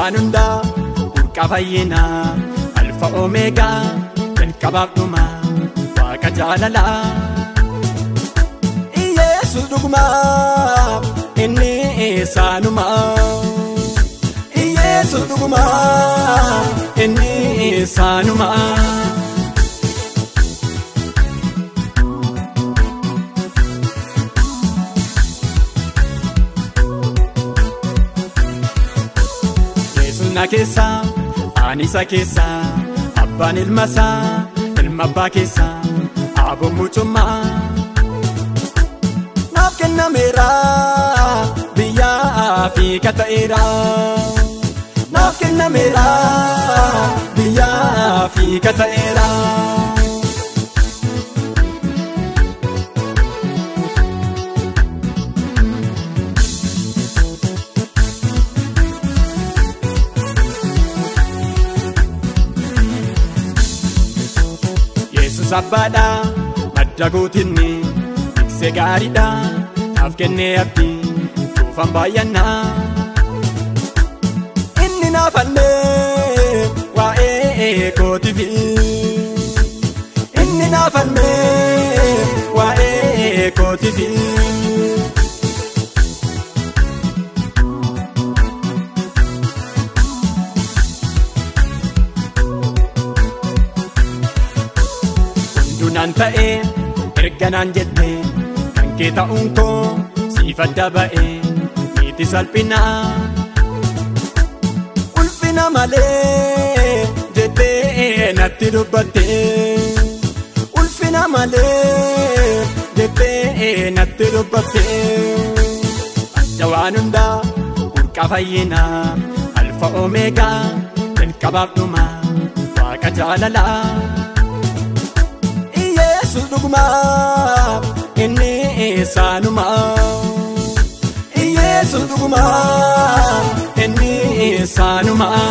waan hundaa burqa fayyinaa alfa omeegaa jalqabaaf dhumaa waaqa jaalalaa. Yesuus dhugumaa inni isaanumaa. Yesuus dhugumaa inni isaanumaa. Na keessa anisa keessa abbaan ilmasaa ilma abbaa keessa aboo mucummaa naaf kennameera biyyaa fi kata'eera naaf kennameera biyyaa fi kata'eera. Sabbaadha madda gootinni tiksee gaariidha naaf kennee abdii cuufan baay'annaa. Inni naaf allee waa'ee kootiifi inni naaf allee waa'ee kootiifi. Naan ta'ee erga naan jettee kan kee ta'uun koo siif adda ba'ee miti salphinaa. Ulfina malee jettee natti dubbattee ulfina malee jettee natti dubbattee. Adda waan hundaa burqa fayyinaa alfa omeegaa jalqabaaf dhumaa waaqa jaalalaa. Yesuus dhugumaa inni isaanumaa. Yesuus dhugumaa inni isaanumaa.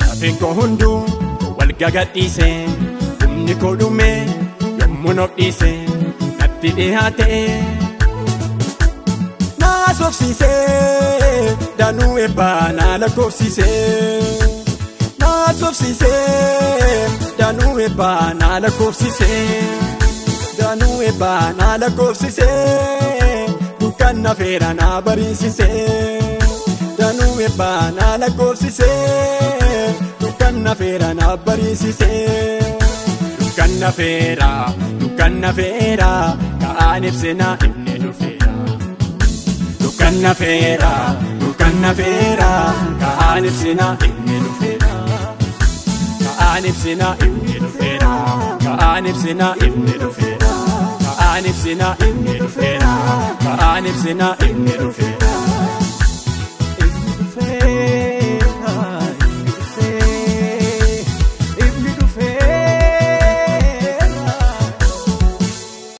Lafeen koo hunduu wal gagadhiisee humni koo dhumee. Munok dhiise natti dhiyaate naa soofsiise danuu eebbaa naa lakkoofsiise naa soofsiise danuu eebbaa naa lakkoofsiise danuu eebbaa naa lakkoofsiise dukkan nafeera naa bariisise danuu eebbaa naa lakkoofsiise dukkan nafeera naa bariisise. Dukkanna feera ka'aan ibsinaa inni dhufeera. Dukkanna feera ka'aan ibsinaa inni dhufeera. Ka'aan ibsinaa inni dhufeera. Ka'aan ibsinaa inni dhufeera. Ka'aan ibsinaa inni dhufeera. Ka'aan ibsinaa inni dhufeera.